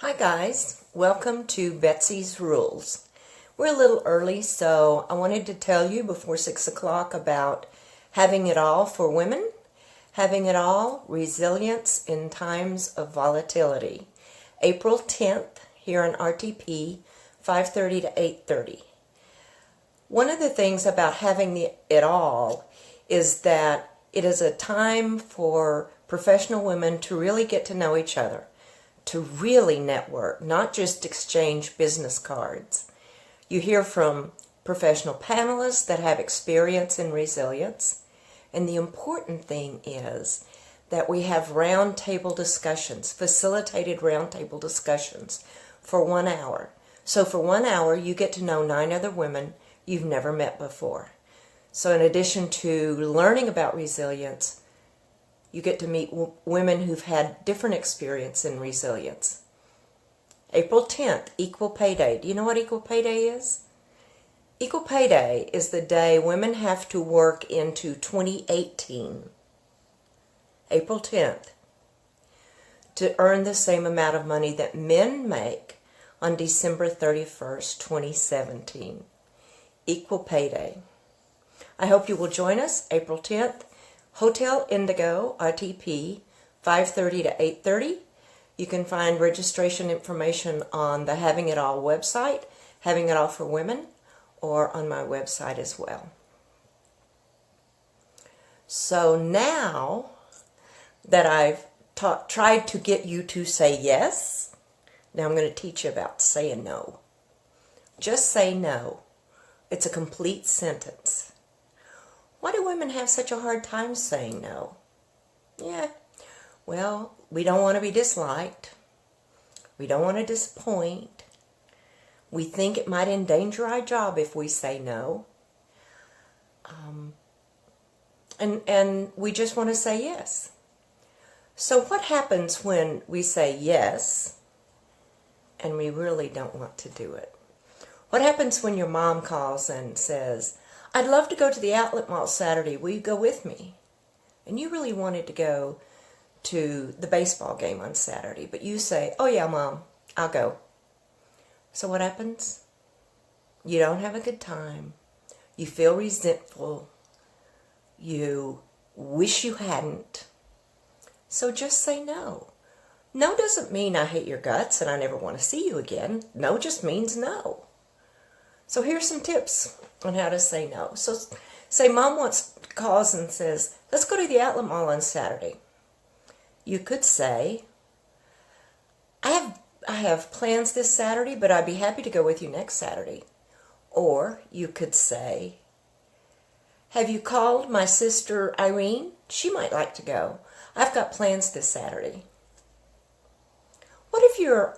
Hi guys, welcome to Betsy's Rules. We're a little early, so I wanted to tell you before 6 o'clock about having it all for women, having it all, resilience in times of volatility. April 10th here on RTP, 5:30 to 8:30. One of the things about having it all is that it is a time for professional women to really get to know each other, to really network, not just exchange business cards. You hear from professional panelists that have experience in resilience, and the important thing is that we have roundtable discussions, facilitated roundtable discussions for 1 hour. So for 1 hour, you get to know 9 other women you've never met before. So in addition to learning about resilience, you get to meet women who've had different experience in resilience. April 10th, Equal Pay Day. Do you know what Equal Pay Day is? Equal Pay Day is the day women have to work into 2018, April 10th, to earn the same amount of money that men make on December 31st, 2017. Equal Pay Day. I hope you will join us April 10th. Hotel Indigo, RTP, 5:30 to 8:30. You can find registration information on the Having It All website, Having It All for Women, or on my website as well. So now that I've tried to get you to say yes, now I'm going to teach you about saying no. Just say no. It's a complete sentence. Why do women have such a hard time saying no? Yeah, well, we don't want to be disliked. We don't want to disappoint. We think it might endanger our job if we say no. And we just want to say yes. So what happens when we say yes and we really don't want to do it? What happens when your mom calls and says, "I'd love to go to the outlet mall Saturday. Will you go with me?" And you really wanted to go to the baseball game on Saturday, but you say, "Oh yeah, Mom, I'll go." So what happens? You don't have a good time. You feel resentful. You wish you hadn't. So just say no. No doesn't mean I hate your guts and I never want to see you again. No just means no. So here's some tips on how to say no. So say Mom calls and says, "Let's go to the outlet mall on Saturday." You could say, I have plans this Saturday, but I'd be happy to go with you next Saturday." Or you could say, "Have you called my sister Irene? She might like to go. I've got plans this Saturday." What if your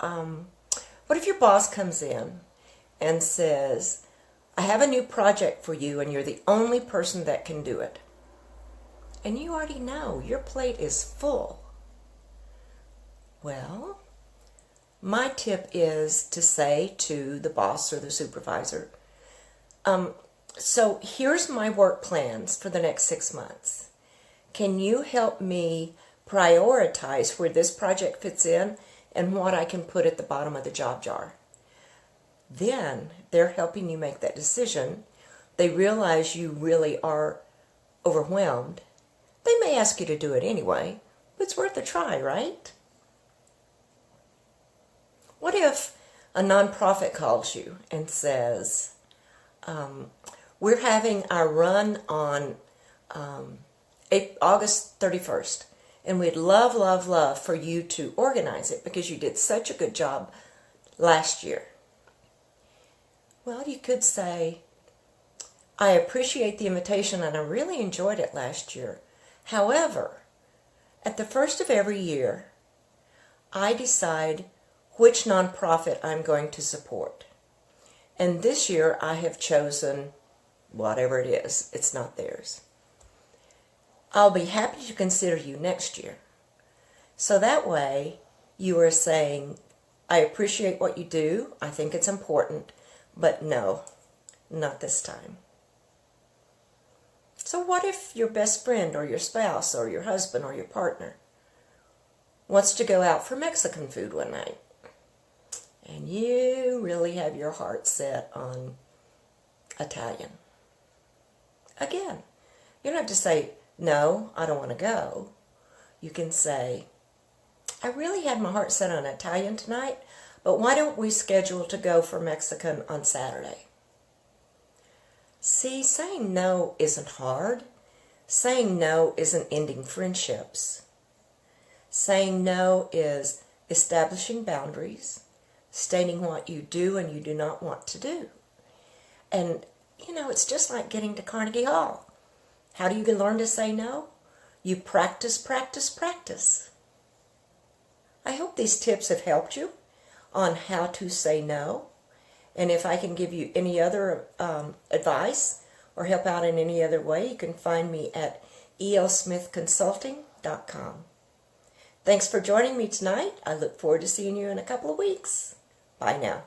boss comes in and says, "I have a new project for you and you're the only person that can do it"? And you already know your plate is full. Well, my tip is to say to the boss or the supervisor, "So here's my work plans for the next 6 months. Can you help me prioritize where this project fits in and what I can put at the bottom of the job jar?" Then they're helping you make that decision. They realize you really are overwhelmed. They may ask you to do it anyway, but it's worth a try, right? What if a nonprofit calls you and says, "We're having our run on August 31st, and we'd love for you to organize it because you did such a good job last year"? Well, you could say, "I appreciate the invitation and I really enjoyed it last year. However, at the first of every year, I decide which nonprofit I'm going to support. And this year I have chosen whatever it is. It's not theirs. I'll be happy to consider you next year." So that way you are saying, "I appreciate what you do. I think it's important. But no, not this time." So what if your best friend or your spouse or your husband or your partner wants to go out for Mexican food one night? and you really have your heart set on Italian. Again, you don't have to say, no, I don't want to go. You can say, I really had my heart set on Italian tonight, but why don't we schedule to go for Mexican on Saturday? See, saying no isn't hard. Saying no isn't ending friendships. Saying no is establishing boundaries, stating what you do and you do not want to do. And, it's just like getting to Carnegie Hall. How do you learn to say no? You practice, practice, practice. I hope these tips have helped you on how to say no. And if I can give you any other advice or help out in any other way, you can find me at elsmithconsulting.com. Thanks for joining me tonight. I look forward to seeing you in a couple of weeks. Bye now.